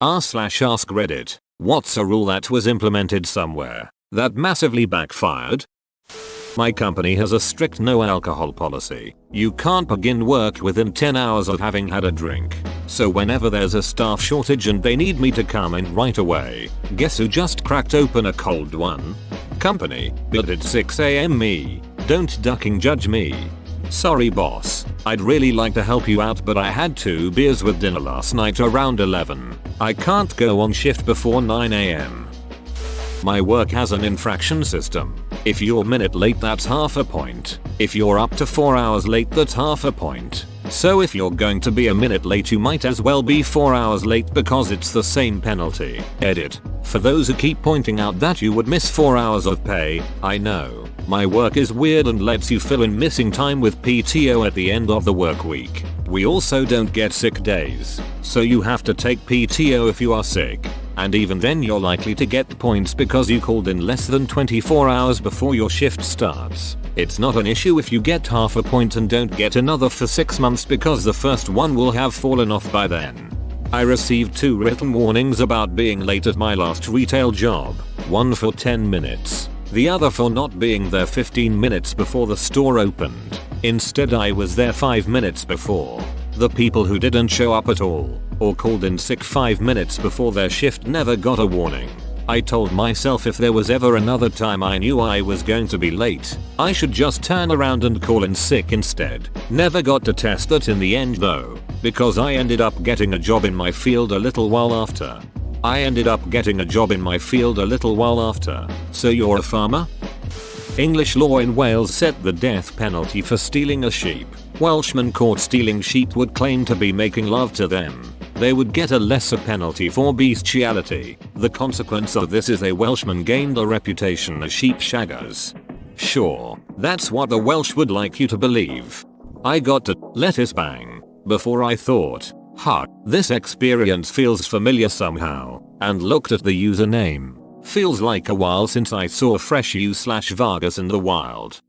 r/ask Reddit. What's a rule that was implemented somewhere that massively backfired? My company has a strict no alcohol policy. You can't begin work within 10 hours of having had a drink. So whenever there's a staff shortage and they need me to come in right away, guess who just cracked open a cold one? Company, but it's 6 AM me. Don't ducking judge me. Sorry boss, I'd really like to help you out but I had 2 beers with dinner last night around 11. I can't go on shift before 9 AM. My work has an infraction system. If you're a minute late, that's half a point. If you're up to 4 hours late, that's half a point. So if you're going to be a minute late, you might as well be 4 hours late because it's the same penalty. Edit. For those who keep pointing out that you would miss 4 hours of pay, I know. My work is weird and lets you fill in missing time with PTO at the end of the work week. We also don't get sick days. So you have to take PTO if you are sick. And even then you're likely to get points because you called in less than 24 hours before your shift starts. It's not an issue if you get half a point and don't get another for 6 months because the first one will have fallen off by then. I received 2 written warnings about being late at my last retail job, one for 10 minutes, the other for not being there 15 minutes before the store opened. Instead I was there 5 minutes before. The people who didn't show up at all, or called in sick 5 minutes before their shift, never got a warning. I told myself if there was ever another time I knew I was going to be late, I should just turn around and call in sick instead. Never got to test that in the end though, because I ended up getting a job in my field a little while after. So you're a farmer? English law in Wales set the death penalty for stealing a sheep. Welshmen caught stealing sheep would claim to be making love to them. They would get a lesser penalty for bestiality. The consequence of this is a Welshman gained a reputation as sheep shaggers. Sure, that's what the Welsh would like you to believe. I got to lettuce bang before I thought, this experience feels familiar somehow, and looked at the username. Feels like a while since I saw fresh u/Vargas in the wild.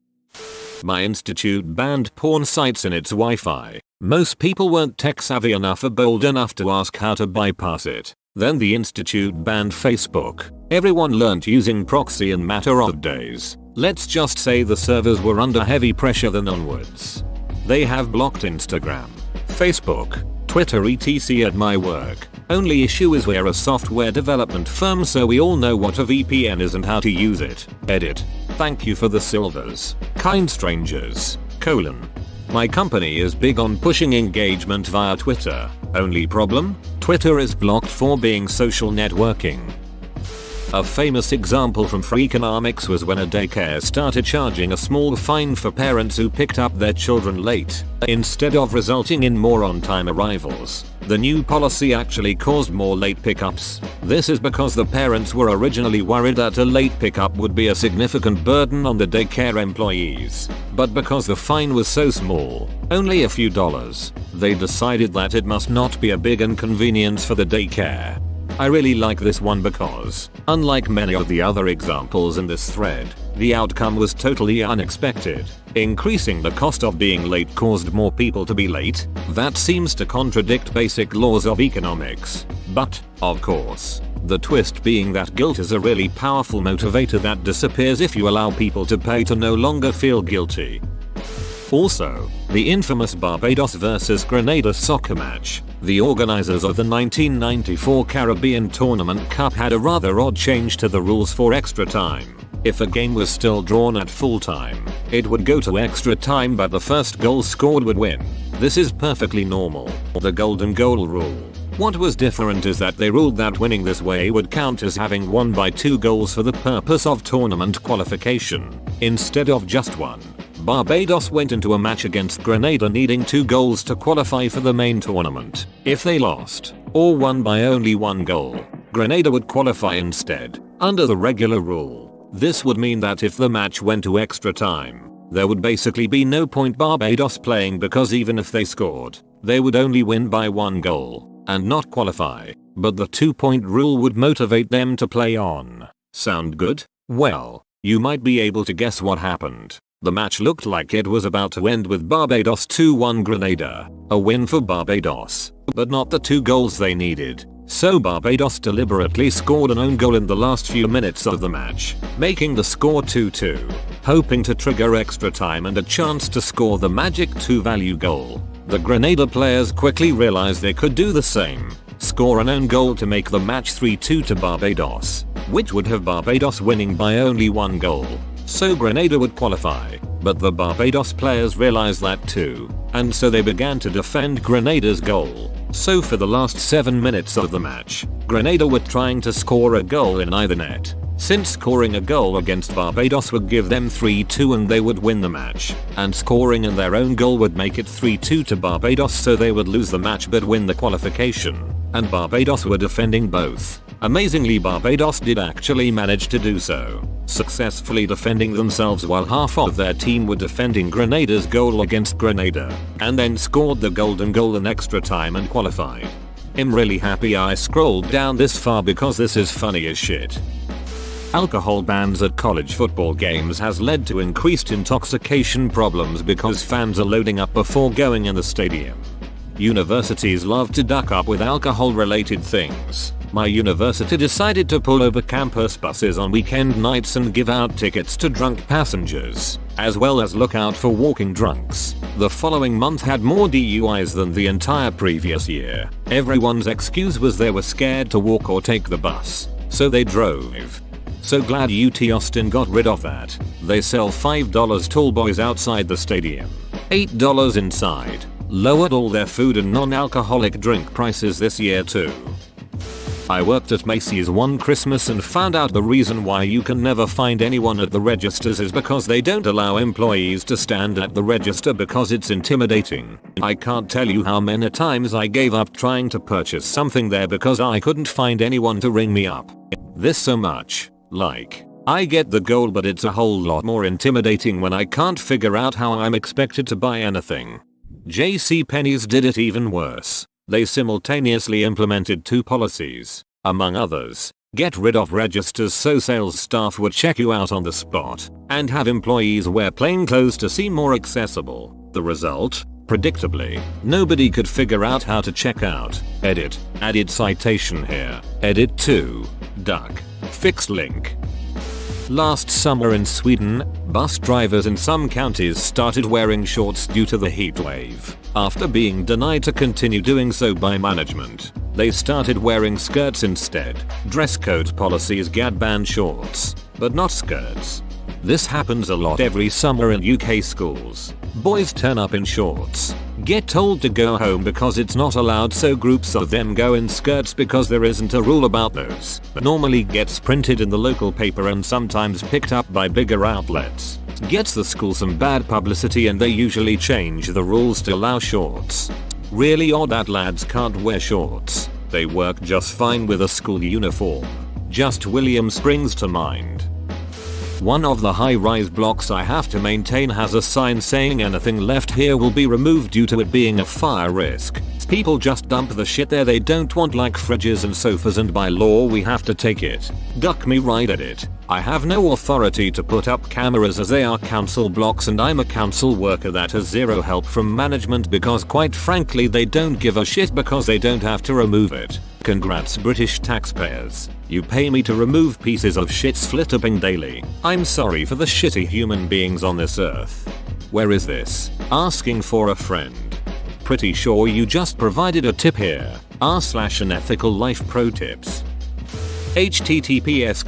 My institute banned porn sites in its Wi-Fi. Most people weren't tech savvy enough or bold enough to ask how to bypass it. Then the institute banned Facebook. Everyone learned using proxy in matter of days. Let's just say the servers were under heavy pressure then onwards. They have blocked Instagram, Facebook, Twitter etc. at my work. Only issue is we're a software development firm so we all know what a VPN is and how to use it. Edit. Thank you for the silvers, kind strangers. My company is big on pushing engagement via Twitter. Only problem? Twitter is blocked for being social networking. A famous example from Freakonomics was when a daycare started charging a small fine for parents who picked up their children late, instead of resulting in more on-time arrivals. The new policy actually caused more late pickups. This is because the parents were originally worried that a late pickup would be a significant burden on the daycare employees. But because the fine was so small, only a few dollars, they decided that it must not be a big inconvenience for the daycare. I really like this one because, unlike many of the other examples in this thread, the outcome was totally unexpected. Increasing the cost of being late caused more people to be late. That seems to contradict basic laws of economics. But, of course, the twist being that guilt is a really powerful motivator that disappears if you allow people to pay to no longer feel guilty. Also, the infamous Barbados vs Grenada soccer match. The organizers of the 1994 Caribbean Tournament Cup had a rather odd change to the rules for extra time. If a game was still drawn at full time, it would go to extra time but the first goal scored would win. This is perfectly normal. The golden goal rule. What was different is that they ruled that winning this way would count as having won by 2 goals for the purpose of tournament qualification, instead of just 1. Barbados went into a match against Grenada needing 2 goals to qualify for the main tournament. If they lost, or won by only 1 goal, Grenada would qualify instead. Under the regular rule, this would mean that if the match went to extra time, there would basically be no point Barbados playing because even if they scored, they would only win by 1 goal, and not qualify. But the 2-point rule would motivate them to play on. Sound good? Well, you might be able to guess what happened. The match looked like it was about to end with Barbados 2-1 Grenada, a win for Barbados, but not the 2 goals they needed. So Barbados deliberately scored an own goal in the last few minutes of the match, making the score 2-2, hoping to trigger extra time and a chance to score the magic 2-value goal. The Grenada players quickly realized they could do the same, score an own goal to make the match 3-2 to Barbados, which would have Barbados winning by only 1 goal. So Grenada would qualify, but the Barbados players realized that too, and so they began to defend Grenada's goal. So for the last 7 minutes of the match, Grenada were trying to score a goal in either net. Since scoring a goal against Barbados would give them 3-2 and they would win the match, and scoring in their own goal would make it 3-2 to Barbados, so they would lose the match but win the qualification, and Barbados were defending both. Amazingly, Barbados did actually manage to do so, successfully defending themselves while half of their team were defending Grenada's goal against Grenada, and then scored the golden goal in extra time and qualified. I'm really happy I scrolled down this far because this is funny as shit. Alcohol bans at college football games has led to increased intoxication problems because fans are loading up before going in the stadium. Universities love to duck up with alcohol-related things. My university decided to pull over campus buses on weekend nights and give out tickets to drunk passengers, as well as look out for walking drunks. The following month had more DUIs than the entire previous year. Everyone's excuse was they were scared to walk or take the bus, so they drove. So glad UT Austin got rid of that. They sell $5 tall boys outside the stadium, $8 inside. Lowered all their food and non-alcoholic drink prices this year too. I worked at Macy's one Christmas and found out the reason why you can never find anyone at the registers is because they don't allow employees to stand at the register because it's intimidating. I can't tell you how many times I gave up trying to purchase something there because I couldn't find anyone to ring me up. This so much. Like, I get the goal, but it's a whole lot more intimidating when I can't figure out how I'm expected to buy anything. JCPenney's did it even worse. They simultaneously implemented 2 policies, among others. Get rid of registers so sales staff would check you out on the spot, and have employees wear plain clothes to seem more accessible. The result? Predictably, nobody could figure out how to check out. Edit. Added citation here. Edit 2. Duck. Fixed link. Last summer in Sweden, bus drivers in some counties started wearing shorts due to the heat wave. After being denied to continue doing so by management, they started wearing skirts instead. Dress code policies ban shorts, but not skirts. This happens a lot every summer in UK schools. Boys turn up in shorts, get told to go home because it's not allowed, so groups of them go in skirts because there isn't a rule about those. Normally gets printed in the local paper and sometimes picked up by bigger outlets. Gets the school some bad publicity and they usually change the rules to allow shorts. Really odd that lads can't wear shorts. They work just fine with a school uniform. Just William springs to mind. One of the high-rise blocks I have to maintain has a sign saying anything left here will be removed due to it being a fire risk. People just dump the shit there they don't want, like fridges and sofas, and by law we have to take it. Duck me right at it. I have no authority to put up cameras as they are council blocks and I'm a council worker that has zero help from management because quite frankly they don't give a shit because they don't have to remove it. Congrats British taxpayers. You pay me to remove pieces of shit flipping daily. I'm sorry for the shitty human beings on this earth. Where is this? Asking for a friend. Pretty sure you just provided a tip here. r/unethical life pro tips. https://en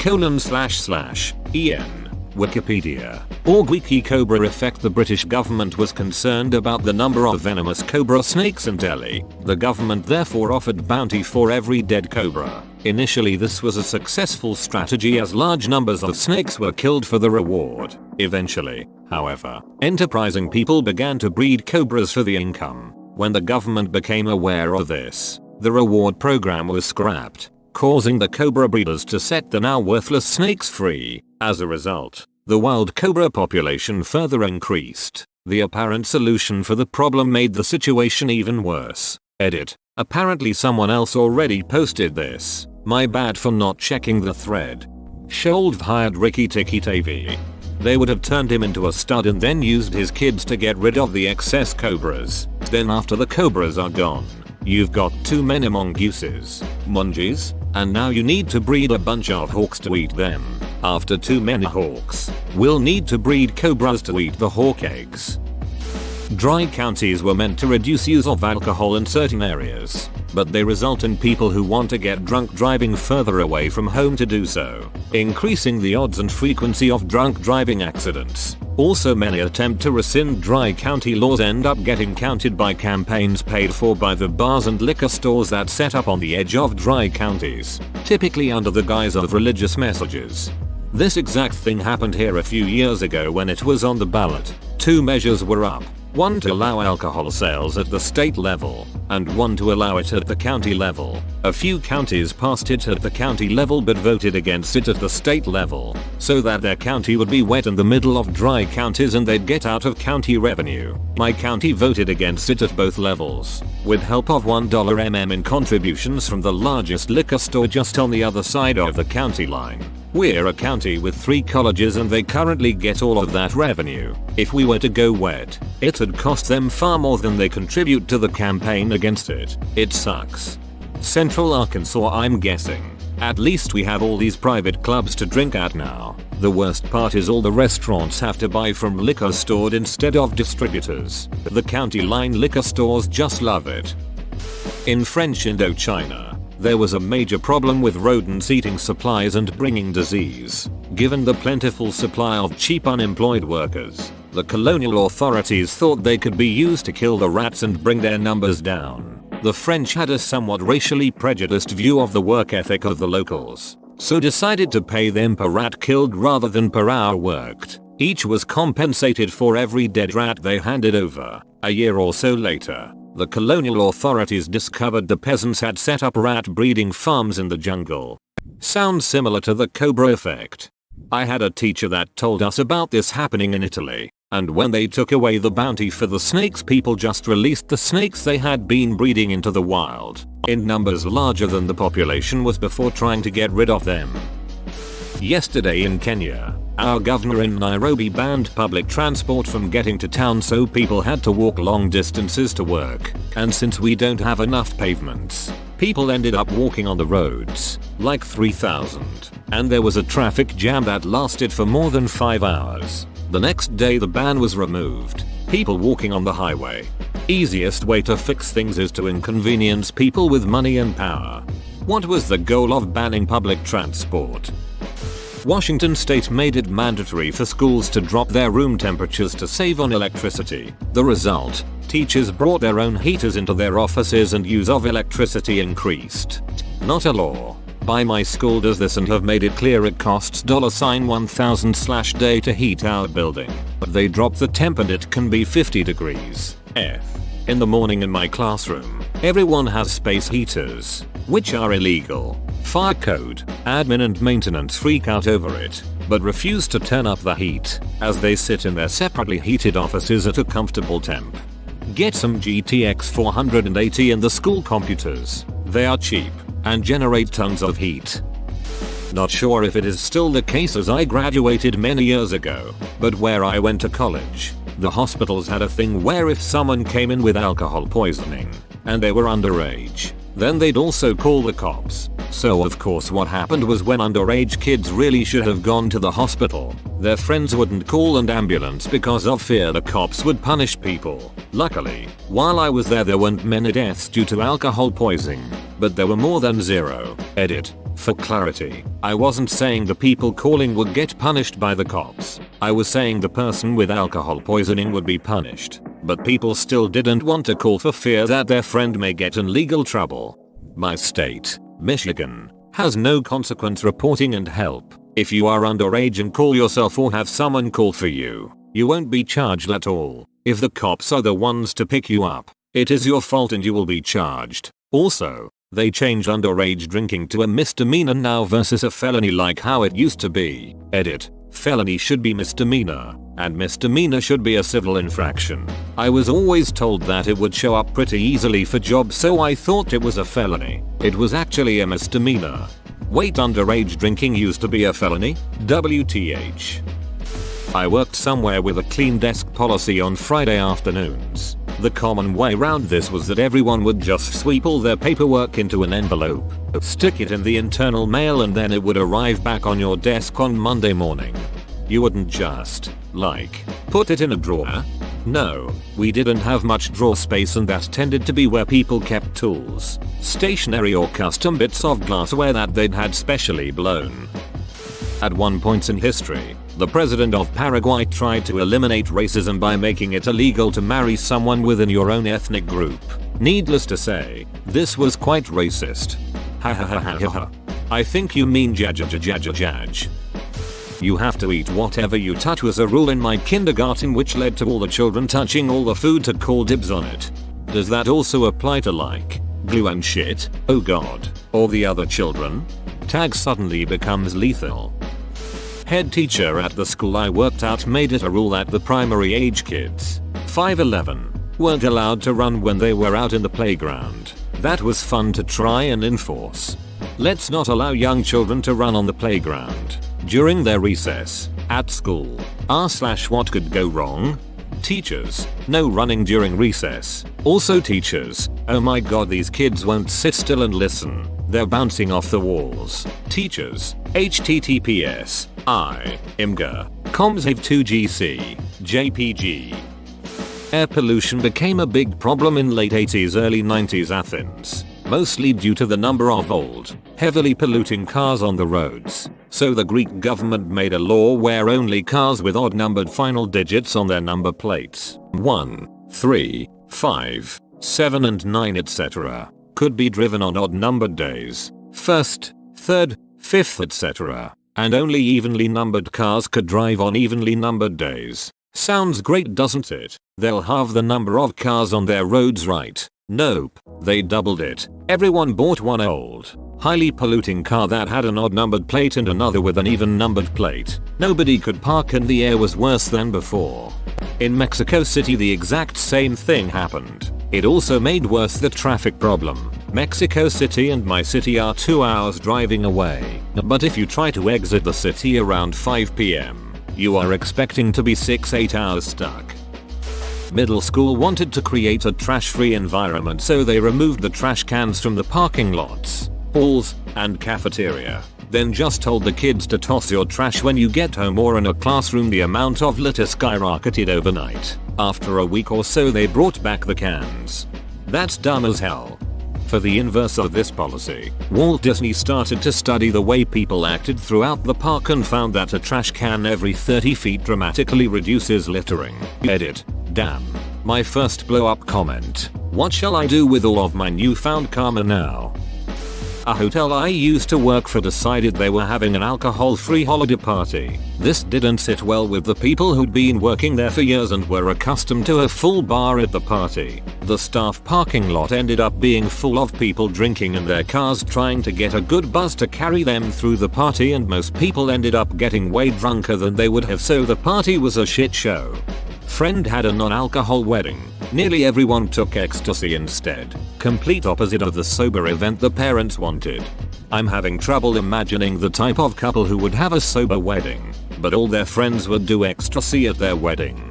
Wikipedia. Wiki Cobra Effect. The British government was concerned about the number of venomous cobra snakes in Delhi. The government therefore offered bounty for every dead cobra. Initially this was a successful strategy as large numbers of snakes were killed for the reward. Eventually, however, enterprising people began to breed cobras for the income. When the government became aware of this, the reward program was scrapped, causing the cobra breeders to set the now worthless snakes free. As a result, the wild cobra population further increased. The apparent solution for the problem made the situation even worse. Edit. Apparently someone else already posted this. My bad for not checking the thread. Sholv hired Ricky Tikki Tavi. They would have turned him into a stud and then used his kids to get rid of the excess cobras. Then after the cobras are gone, You've got too many mongooses, monkeys, and now you need to breed a bunch of hawks to eat them. After too many hawks, we'll need to breed cobras to eat the hawk eggs. Dry counties were meant to reduce use of alcohol in certain areas, but they result in people who want to get drunk driving further away from home to do so, increasing the odds and frequency of drunk driving accidents. Also, many attempt to rescind dry county laws end up getting counted by campaigns paid for by the bars and liquor stores that set up on the edge of dry counties, typically under the guise of religious messages. This exact thing happened here a few years ago when it was on the ballot. Two measures were up. One to allow alcohol sales at the state level, and one to allow it at the county level. A few counties passed it at the county level but voted against it at the state level, so that their county would be wet in the middle of dry counties and they'd get out of county revenue. My county voted against it at both levels, with help of $1 in contributions from the largest liquor store just on the other side of the county line. We're a county with 3 colleges and they currently get all of that revenue. If we were to go wet, it'd cost them far more than they contribute to the campaign against it. It sucks. Central Arkansas, I'm guessing. At least we have all these private clubs to drink at now. The worst part is all the restaurants have to buy from liquor stores instead of distributors. The county line liquor stores just love it. In French Indochina, there was a major problem with rodents eating supplies and bringing disease. Given the plentiful supply of cheap unemployed workers, the colonial authorities thought they could be used to kill the rats and bring their numbers down. The French had a somewhat racially prejudiced view of the work ethic of the locals, so decided to pay them per rat killed rather than per hour worked. Each was compensated for every dead rat they handed over. A year or so later, the colonial authorities discovered the peasants had set up rat breeding farms in the jungle. Sounds similar to the Cobra effect. I had a teacher that told us about this happening in Italy, and when they took away the bounty for the snakes, people just released the snakes they had been breeding into the wild, in numbers larger than the population was before trying to get rid of them. Yesterday in Kenya, our governor in Nairobi banned public transport from getting to town, so people had to walk long distances to work. And since we don't have enough pavements, people ended up walking on the roads, like 3,000. And there was a traffic jam that lasted for more than 5 hours. The next day the ban was removed. People walking on the highway. Easiest way to fix things is to inconvenience people with money and power. What was the goal of banning public transport? Washington state made it mandatory for schools to drop their room temperatures to save on electricity. The result? Teachers brought their own heaters into their offices and use of electricity increased. Not a law. By my school does this and have made it clear it costs $1,000/day to heat our building. But they drop the temp and it can be 50 degrees F. In the morning in my classroom, everyone has space heaters, which are illegal. Fire code, admin and maintenance freak out over it, but refuse to turn up the heat, as they sit in their separately heated offices at a comfortable temp. Get some GTX 480 in the school computers. They are cheap and generate tons of heat. Not sure if it is still the case as I graduated many years ago, but where I went to college, the hospitals had a thing where if someone came in with alcohol poisoning, and they were underage, then they'd also call the cops. So of course what happened was when underage kids really should have gone to the hospital, their friends wouldn't call an ambulance because of fear the cops would punish people. Luckily, while I was there weren't many deaths due to alcohol poisoning, but there were more than 0. Edit. For clarity, I wasn't saying the people calling would get punished by the cops. I was saying the person with alcohol poisoning would be punished, but people still didn't want to call for fear that their friend may get in legal trouble. My state, Michigan, has no consequence reporting and help. If you are underage and call yourself or have someone call for you, you won't be charged at all. If the cops are the ones to pick you up, it is your fault and you will be charged. Also, they changed underage drinking to a misdemeanor now versus a felony like how it used to be. Edit. Felony should be misdemeanor, and misdemeanor should be a civil infraction. I was always told that it would show up pretty easily for jobs, so I thought it was a felony. It was actually a misdemeanor. Wait, underage drinking used to be a felony? WTH. I worked somewhere with a clean desk policy on Friday afternoons. The common way round this was that everyone would just sweep all their paperwork into an envelope, stick it in the internal mail, and then it would arrive back on your desk on Monday morning. You wouldn't just, like, put it in a drawer. No, we didn't have much drawer space, and that tended to be where people kept tools, stationery, or custom bits of glassware that they'd had specially blown. At one point in history, the president of Paraguay tried to eliminate racism by making it illegal to marry someone within your own ethnic group. Needless to say, this was quite racist. Ha ha ha ha ha ha. I think you mean jaj. You have to eat whatever you touch was a rule in my kindergarten, which led to all the children touching all the food to call dibs on it. Does that also apply to like glue and shit? Oh god. Or the other children? Tag suddenly becomes lethal. Head teacher at the school I worked at made it a rule that the primary age kids, 5'11", weren't allowed to run when they were out in the playground. That was fun to try and enforce. Let's not allow young children to run on the playground during their recess at school. What could go wrong? Teachers, no running during recess. Also teachers, oh my god, these kids won't sit still and listen. They're bouncing off the walls. Teachers, https imgur comsave2gc jpg. Air pollution became a big problem in late 80s early 90s Athens, mostly due to the number of old, heavily polluting cars on the roads. So the Greek government made a law where only cars with odd numbered final digits on their number plates, 1, 3, 5, 7 and 9 etc., could be driven on odd numbered days, 1st, 3rd, 5th etc., and only evenly numbered cars could drive on evenly numbered days. Sounds great, doesn't it? They'll halve the number of cars on their roads, right? Nope, they doubled it. Everyone bought one old, highly polluting car that had an odd numbered plate and another with an even numbered plate. Nobody could park and the air was worse than before. In Mexico City the exact same thing happened. It also made worse the traffic problem. Mexico City and my city are 2 hours driving away, but if you try to exit the city around 5 PM, you are expecting to be 6-8 hours stuck. Middle school wanted to create a trash-free environment, so they removed the trash cans from the parking lots, halls, and cafeteria. Then just told the kids to toss your trash when you get home, or in a classroom the amount of litter skyrocketed overnight. After a week or so they brought back the cans. That's dumb as hell. For the inverse of this policy, Walt Disney started to study the way people acted throughout the park and found that a trash can every 30 feet dramatically reduces littering. Edit. Damn. My first blow up comment. What shall I do with all of my newfound karma now? A hotel I used to work for decided they were having an alcohol-free holiday party. This didn't sit well with the people who'd been working there for years and were accustomed to a full bar at the party. The staff parking lot ended up being full of people drinking in their cars trying to get a good buzz to carry them through the party, and most people ended up getting way drunker than they would have, so the party was a shit show. Friend had a non-alcohol wedding. Nearly everyone took ecstasy instead. Complete opposite of the sober event the parents wanted. I'm having trouble imagining the type of couple who would have a sober wedding, but all their friends would do ecstasy at their wedding.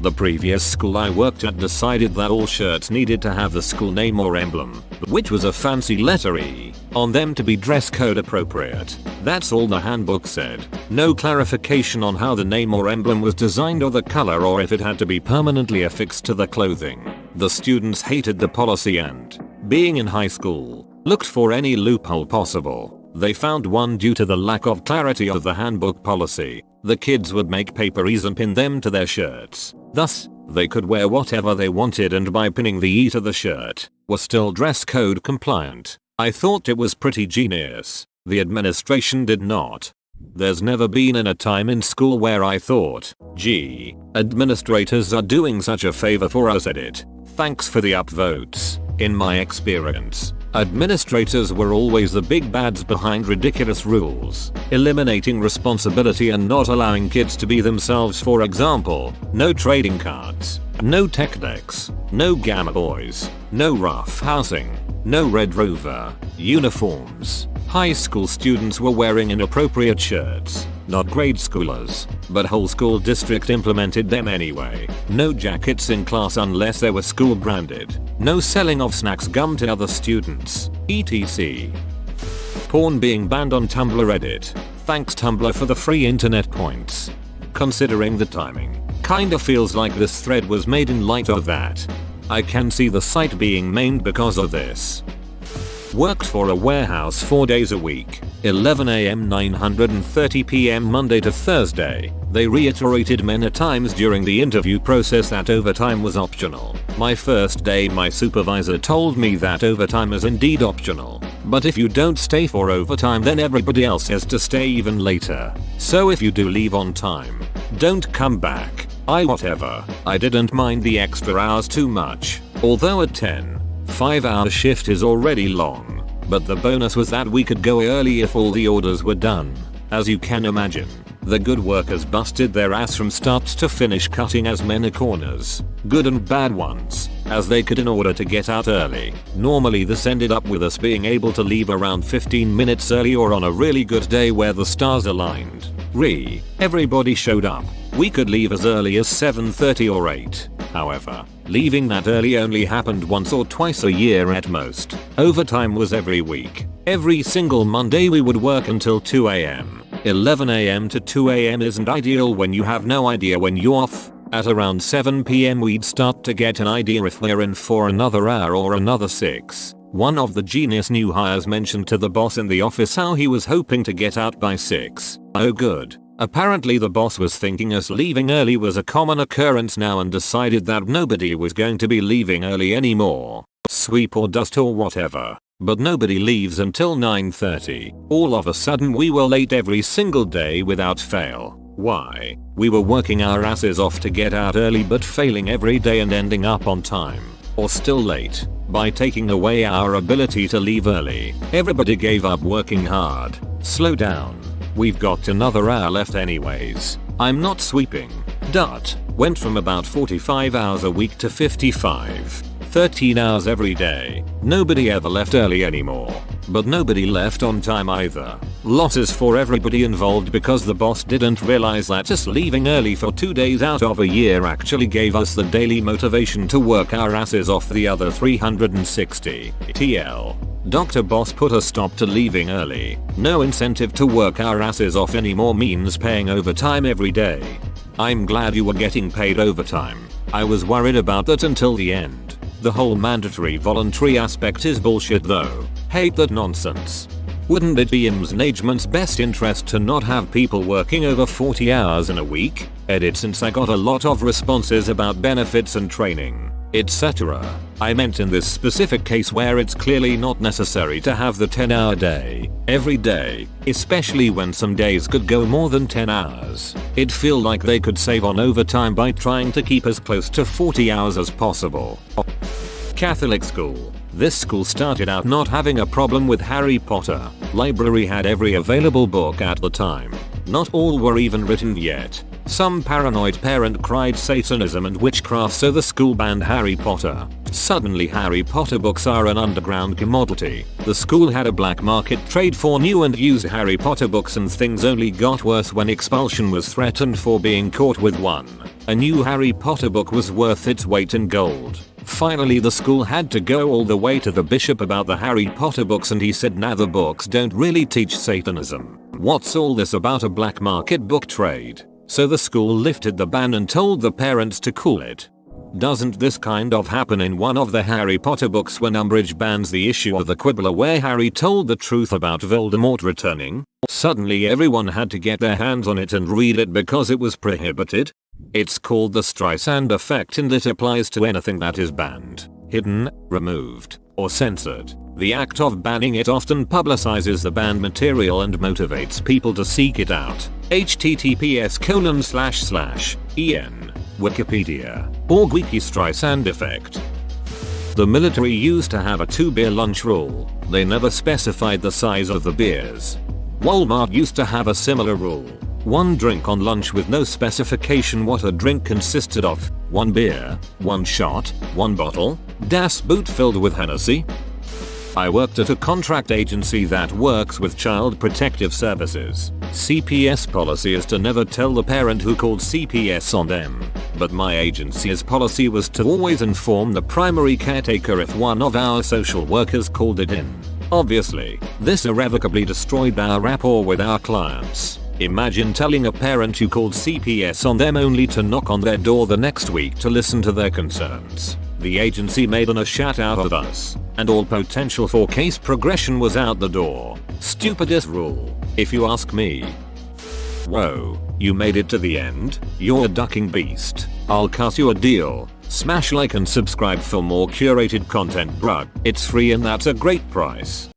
The previous school I worked at decided that all shirts needed to have the school name or emblem, which was a fancy letter E, on them to be dress code appropriate. That's all the handbook said. No clarification on how the name or emblem was designed or the color, or if it had to be permanently affixed to the clothing. The students hated the policy and, being in high school, looked for any loophole possible. They found one due to the lack of clarity of the handbook policy. The kids would make paper E's and pin them to their shirts. Thus, they could wear whatever they wanted, and by pinning the E to the shirt, were still dress code compliant. I thought it was pretty genius. The administration did not. There's never been a time in school where I thought, gee, administrators are doing such a favor for us. Edit. Thanks for the upvotes. In my experience, administrators were always the big bads behind ridiculous rules, eliminating responsibility and not allowing kids to be themselves. For example, no trading cards, no tech decks, no Gamma Boys, no rough housing, no Red Rover, uniforms. High school students were wearing inappropriate shirts, not grade schoolers, but whole school district implemented them anyway. No jackets in class unless they were school branded. No selling of snacks gum to other students, etc. Porn being banned on Tumblr Reddit. Thanks Tumblr for the free internet points. Considering the timing, kinda feels like this thread was made in light of that. I can see the site being mained because of this. Worked for a warehouse 4 days a week, 11 am 9:30 pm Monday to Thursday. They reiterated many times during the interview process that overtime was optional. My first day my supervisor told me that overtime is indeed optional, but if you don't stay for overtime then everybody else has to stay even later. So if you do leave on time, don't come back. Whatever. I didn't mind the extra hours too much, although a 5-hour shift is already long, but the bonus was that we could go early if all the orders were done. As you can imagine, the good workers busted their ass from start to finish cutting as many corners, good and bad ones, as they could in order to get out early. Normally this ended up with us being able to leave around 15 minutes early, or on a really good day where the stars aligned, everybody showed up. We could leave as early as 7:30 or 8. However, leaving that early only happened once or twice a year at most. Overtime was every week. Every single Monday we would work until 2 am. 11 am to 2 am isn't ideal when you have no idea when you're off. At around 7 pm we'd start to get an idea if we're in for another hour or another 6. One of the genius new hires mentioned to the boss in the office how he was hoping to get out by 6. Oh good. Apparently the boss was thinking us leaving early was a common occurrence now and decided that nobody was going to be leaving early anymore. Sweep or dust or whatever. But nobody leaves until 9:30. All of a sudden we were late every single day without fail. Why? We were working our asses off to get out early but failing every day and ending up on time, or still late, by taking away our ability to leave early. Everybody gave up working hard. Slow down. We've got another hour left anyways. I'm not sweeping. Went from about 45 hours a week to 55. 13 hours every day. Nobody ever left early anymore. But nobody left on time either. Losses for everybody involved because the boss didn't realize that just leaving early for 2 days out of a year actually gave us the daily motivation to work our asses off the other 360. TL. Dr. Boss put a stop to leaving early. No incentive to work our asses off anymore means paying overtime every day. I'm glad you were getting paid overtime. I was worried about that until the end. The whole mandatory voluntary aspect is bullshit though. Hate that nonsense. Wouldn't it be in management's best interest to not have people working over 40 hours in a week? Edit, since I got a lot of responses about benefits and training, etc. I meant in this specific case where it's clearly not necessary to have the 10-hour day every day, especially when some days could go more than 10 hours. It'd feel like they could save on overtime by trying to keep as close to 40 hours as possible. Catholic school. This school started out not having a problem with Harry Potter. Library had every available book at the time. Not all were even written yet. Some paranoid parent cried Satanism and witchcraft, so the school banned Harry Potter. Suddenly Harry Potter books are an underground commodity. The school had a black market trade for new and used Harry Potter books, and things only got worse when expulsion was threatened for being caught with one. A new Harry Potter book was worth its weight in gold. Finally the school had to go all the way to the bishop about the Harry Potter books, and he said nah, the books don't really teach Satanism. What's all this about a black market book trade? So the school lifted the ban and told the parents to cool it. Doesn't this kind of happen in one of the Harry Potter books when Umbridge bans the issue of the Quibbler where Harry told the truth about Voldemort returning? Suddenly everyone had to get their hands on it and read it because it was prohibited? It's called the Streisand effect, and it applies to anything that is banned, hidden, removed, or censored. The act of banning it often publicizes the banned material and motivates people to seek it out. https://en Wikipedia .org/wiki Streisand effect. The military used to have a 2-beer lunch rule. They never specified the size of the beers. Walmart used to have a similar rule. 1 drink on lunch with no specification what a drink consisted of. 1 beer, 1 shot, 1 bottle, Das Boot filled with Hennessy. I worked at a contract agency that works with child protective services. CPS policy is to never tell the parent who called CPS on them, but my agency's policy was to always inform the primary caretaker if one of our social workers called it in. Obviously, this irrevocably destroyed our rapport with our clients. Imagine telling a parent you called CPS on them only to knock on their door the next week to listen to their concerns. The agency made a shat out of us, and all potential for case progression was out the door. Stupidest rule, if you ask me. Whoa, you made it to the end? You're a ducking beast. I'll cut you a deal. Smash like and subscribe for more curated content, bruh. It's free and that's a great price.